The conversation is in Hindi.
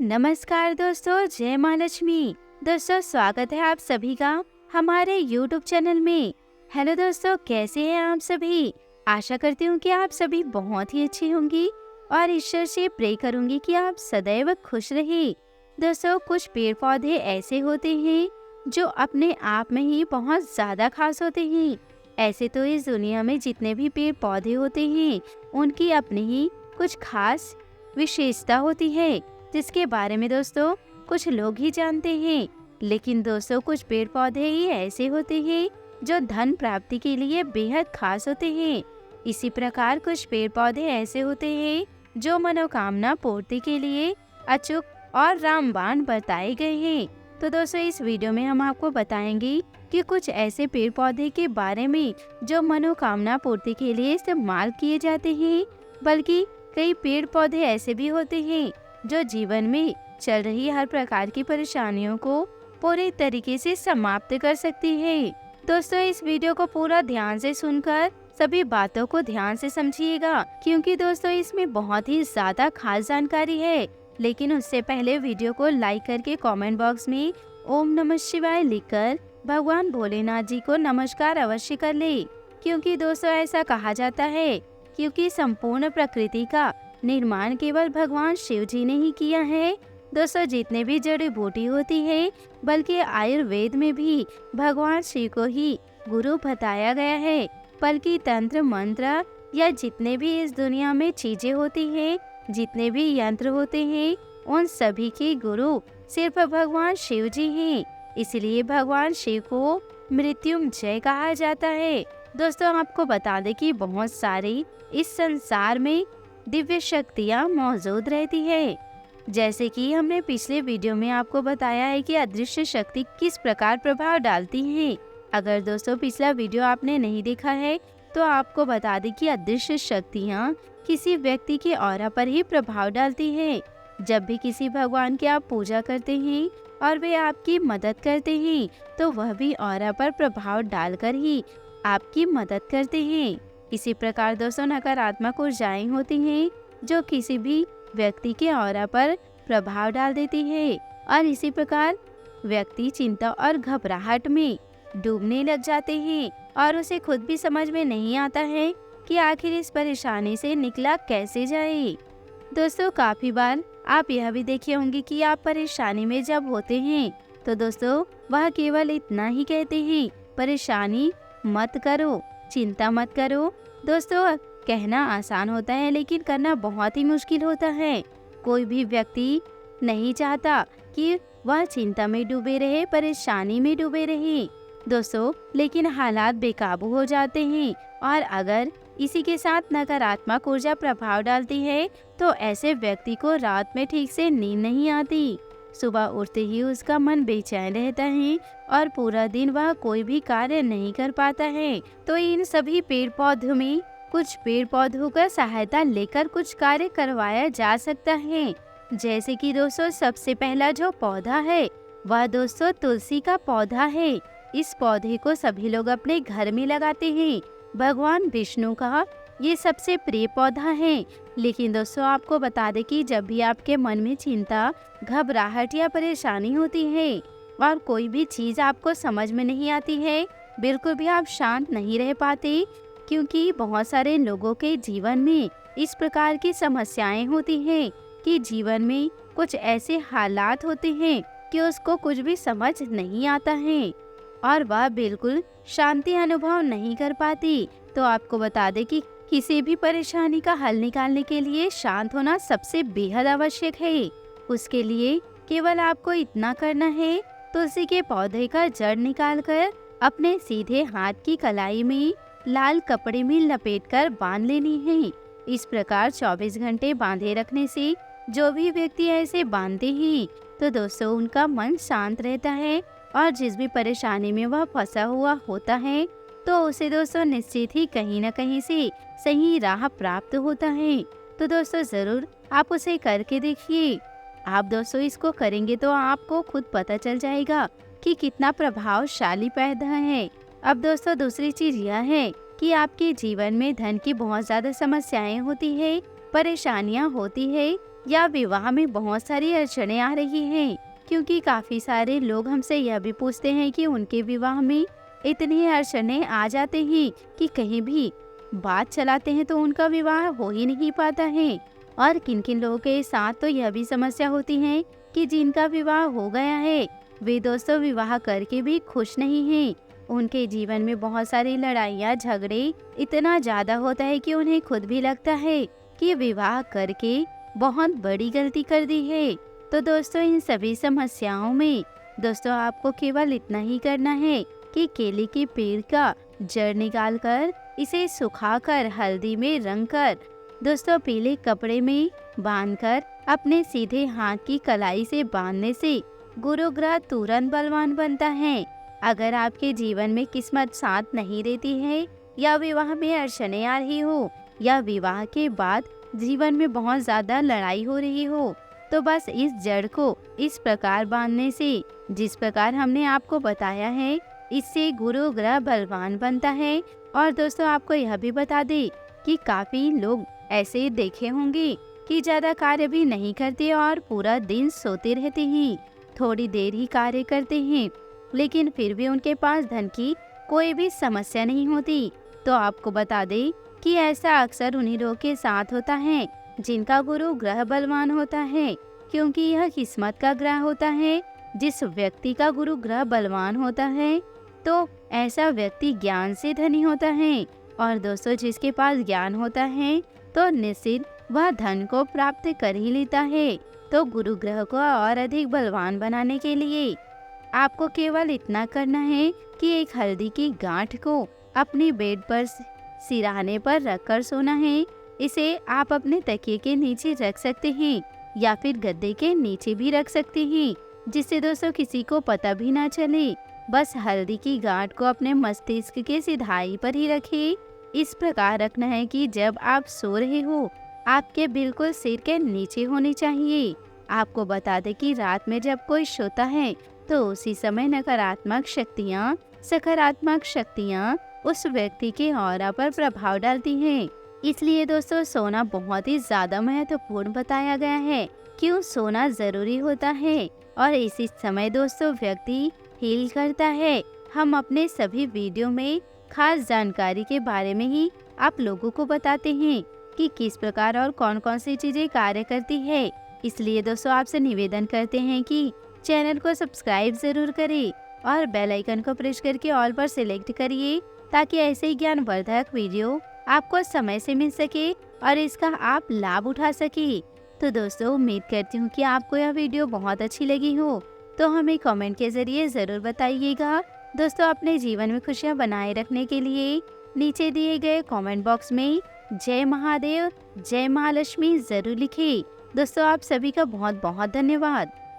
नमस्कार दोस्तों, जय माँ लक्ष्मी। दोस्तों, स्वागत है आप सभी का हमारे YouTube चैनल में। हेलो दोस्तों, कैसे हैं आप सभी? आशा करती हूँ कि आप सभी बहुत ही अच्छी होंगी और ईश्वर से प्रे करूँगी कि आप सदैव खुश रहिए। दोस्तों, कुछ पेड़ पौधे ऐसे होते हैं जो अपने आप में ही बहुत ज़्यादा खास होते हैं। ऐसे तो इस दुनिया में जितने भी पेड़ पौधे होते हैं उनकी अपनी ही कुछ खास विशेषता होती है, जिसके बारे में दोस्तों कुछ लोग ही जानते हैं। लेकिन दोस्तों, कुछ पेड़ पौधे ही ऐसे होते हैं जो धन प्राप्ति के लिए बेहद खास होते हैं। इसी प्रकार कुछ पेड़ पौधे ऐसे होते हैं जो मनोकामना पूर्ति के लिए अचूक और रामबाण बताए गए हैं। तो दोस्तों, इस वीडियो में हम आपको बताएंगे कि कुछ ऐसे पेड़ पौधे के बारे में जो मनोकामना पूर्ति के लिए इस्तेमाल किए जाते हैं, बल्कि कई पेड़ पौधे ऐसे भी होते हैं जो जीवन में चल रही हर प्रकार की परेशानियों को पूरे तरीके से समाप्त कर सकती है। दोस्तों, इस वीडियो को पूरा ध्यान से सुनकर सभी बातों को ध्यान से समझिएगा, क्योंकि दोस्तों इसमें बहुत ही ज्यादा खास जानकारी है। लेकिन उससे पहले वीडियो को लाइक करके कमेंट बॉक्स में ओम नमः शिवाय लिखकर भगवान भोलेनाथ जी को नमस्कार अवश्य कर ले। क्योंकि दोस्तों ऐसा कहा जाता है क्योंकि संपूर्ण प्रकृति का निर्माण केवल भगवान शिव जी ने ही किया है। दोस्तों, जितने भी जड़ी बूटी होती है, बल्कि आयुर्वेद में भी भगवान शिव को ही गुरु बताया गया है। बल्कि तंत्र मंत्र या जितने भी इस दुनिया में चीजें होती हैं, जितने भी यंत्र होते हैं, उन सभी के गुरु सिर्फ भगवान शिव जी हैं। इसलिए भगवान शिव को मृत्युंजय कहा जाता है। दोस्तों, आपको बता दें कि बहुत सारी इस संसार में दिव्य शक्तियाँ मौजूद रहती है। जैसे कि हमने पिछले वीडियो में आपको बताया है कि अदृश्य शक्ति किस प्रकार प्रभाव डालती है। अगर दोस्तों पिछला वीडियो आपने नहीं देखा है तो आपको बता दें कि अदृश्य शक्तियाँ किसी व्यक्ति के ऑरा पर ही प्रभाव डालती है। जब भी किसी भगवान की आप पूजा करते हैं और वे आपकी मदद करते हैं, तो वह भी ऑरा पर प्रभाव डालकर ही आपकी मदद करते हैं। इसी प्रकार दोस्तों नकारात्मक ऊर्जाएं होती हैं जो किसी भी व्यक्ति के ऑरा पर प्रभाव डाल देती है, और इसी प्रकार व्यक्ति चिंता और घबराहट में डूबने लग जाते हैं और उसे खुद भी समझ में नहीं आता है कि आखिर इस परेशानी से निकला कैसे जाए। दोस्तों, काफी बार आप यह भी देखे होंगे कि आप परेशानी में जब होते हैं तो दोस्तों वह केवल इतना ही कहते हैं, परेशानी मत करो, चिंता मत करो। दोस्तों, कहना आसान होता है लेकिन करना बहुत ही मुश्किल होता है। कोई भी व्यक्ति नहीं चाहता कि वह चिंता में डूबे रहे, परेशानी में डूबे रहे दोस्तों, लेकिन हालात बेकाबू हो जाते हैं। और अगर इसी के साथ नकारात्मक ऊर्जा प्रभाव डालती है तो ऐसे व्यक्ति को रात में ठीक से नींद नहीं आती। सुबह उठते ही उसका मन बेचैन रहता है और पूरा दिन वह कोई भी कार्य नहीं कर पाता है। तो इन सभी पेड़ पौधों में कुछ पेड़ पौधों का सहायता लेकर कुछ कार्य करवाया जा सकता है। जैसे कि दोस्तों सबसे पहला जो पौधा है वह दोस्तों तुलसी का पौधा है। इस पौधे को सभी लोग अपने घर में लगाते हैं। भगवान विष्णु का ये सबसे प्रिय पौधा है। लेकिन दोस्तों आपको बता दें कि जब भी आपके मन में चिंता, घबराहट या परेशानी होती है और कोई भी चीज आपको समझ में नहीं आती है, बिल्कुल भी आप शांत नहीं रह पाते, क्योंकि बहुत सारे लोगों के जीवन में इस प्रकार की समस्याएं होती हैं कि जीवन में कुछ ऐसे हालात होते हैं कि उसको कुछ भी समझ नहीं आता है और वह बिल्कुल शांति अनुभव नहीं कर पाती। तो आपको बता दें कि किसी भी परेशानी का हल निकालने के लिए शांत होना सबसे बेहद आवश्यक है। उसके लिए केवल आपको इतना करना है, तुलसी के पौधे का जड़ निकालकर अपने सीधे हाथ की कलाई में लाल कपड़े में लपेटकर बांध लेनी है। इस प्रकार 24 घंटे बांधे रखने से जो भी व्यक्ति ऐसे बांधते हैं तो दोस्तों उनका मन शांत रहता है और जिस भी परेशानी में वह फंसा हुआ होता है तो उसे दोस्तों निश्चित ही कहीं न कहीं से सही राह प्राप्त होता है। तो दोस्तों जरूर आप उसे करके देखिए। आप दोस्तों इसको करेंगे तो आपको खुद पता चल जाएगा कि कितना प्रभावशाली पौधा है। अब दोस्तों दूसरी चीज यह है कि आपके जीवन में धन की बहुत ज्यादा समस्याएं होती है, परेशानियां होती है, या विवाह में बहुत सारी अड़चनें आ रही हैं, क्योंकि काफी सारे लोग हमसे यह भी पूछते हैं कि उनके विवाह में इतनी अड़चनें आ जाते हैं कि कहीं भी बात चलाते हैं तो उनका विवाह हो ही नहीं पाता है। और किन किन लोगों के साथ तो यह भी समस्या होती है कि जिनका विवाह हो गया है वे दोस्तों विवाह करके भी खुश नहीं हैं। उनके जीवन में बहुत सारी लड़ाइयाँ झगड़े इतना ज्यादा होता है कि उन्हें खुद भी लगता है कि विवाह करके बहुत बड़ी गलती कर दी है। तो दोस्तों इन सभी समस्याओं में दोस्तों आपको केवल इतना ही करना है कि केले के पेड़ का जड़ निकालकर इसे सुखाकर हल्दी में रंगकर दोस्तों पीले कपड़े में बांधकर अपने सीधे हाथ की कलाई से बांधने से गुरु ग्रह तुरंत बलवान बनता है। अगर आपके जीवन में किस्मत साथ नहीं देती है या विवाह में अड़चनें आ रही हो या विवाह के बाद जीवन में बहुत ज्यादा लड़ाई हो रही हो, तो बस इस जड़ को इस प्रकार बांधने से, जिस प्रकार हमने आपको बताया है, इससे गुरु ग्रह बलवान बनता है। और दोस्तों आपको यह भी बता दे कि काफी लोग ऐसे देखे होंगे कि ज्यादा कार्य भी नहीं करते और पूरा दिन सोते रहते हैं, थोड़ी देर ही कार्य करते हैं, लेकिन फिर भी उनके पास धन की कोई भी समस्या नहीं होती। तो आपको बता दे कि ऐसा अक्सर उन्हीं लोगों के साथ होता है जिनका गुरु ग्रह बलवान होता है, क्योंकि यह किस्मत का ग्रह होता है। जिस व्यक्ति का गुरु ग्रह बलवान होता है तो ऐसा व्यक्ति ज्ञान से धनी होता है, और दोस्तों जिसके पास ज्ञान होता है तो निश्चित वह धन को प्राप्त कर ही लेता है। तो गुरु ग्रह को और अधिक बलवान बनाने के लिए आपको केवल इतना करना है कि एक हल्दी की गांठ को अपनी बेड पर सिरहाने पर रखकर सोना है। इसे आप अपने तकिए के नीचे रख सकते हैं या फिर गद्दे के नीचे भी रख सकते हैं, जिससे दोस्तों किसी को पता भी ना चले। बस हल्दी की गांठ को अपने मस्तिष्क के सिधाई पर ही रखें। इस प्रकार रखना है कि जब आप सो रहे हो आपके बिल्कुल सिर के नीचे होनी चाहिए। आपको बता दें कि रात में जब कोई सोता है तो उसी समय नकारात्मक शक्तियाँ सकारात्मक शक्तियाँ उस व्यक्ति के ऑरा पर प्रभाव डालती हैं। इसलिए दोस्तों सोना बहुत ही ज्यादा महत्वपूर्ण बताया गया है। क्यों सोना जरूरी होता है और इसी समय दोस्तों व्यक्ति हील करता है। हम अपने सभी वीडियो में खास जानकारी के बारे में ही आप लोगों को बताते हैं कि किस प्रकार और कौन कौन सी चीजें कार्य करती है। इसलिए दोस्तों आपसे निवेदन करते हैं कि चैनल को सब्सक्राइब जरूर करें और बेल आइकन को प्रेस करके ऑल पर सिलेक्ट करिए, ताकि ऐसे ही ज्ञानवर्धक वीडियो आपको समय से मिल सके और इसका आप लाभ उठा सके। तो दोस्तों उम्मीद करती हूँ कि आपको यह वीडियो बहुत अच्छी लगी हो, तो हमें कमेंट के जरिए जरूर बताइएगा। दोस्तों अपने जीवन में खुशियाँ बनाए रखने के लिए नीचे दिए गए कमेंट बॉक्स में जय महादेव जय महालक्ष्मी जरूर लिखें। दोस्तों आप सभी का बहुत बहुत धन्यवाद।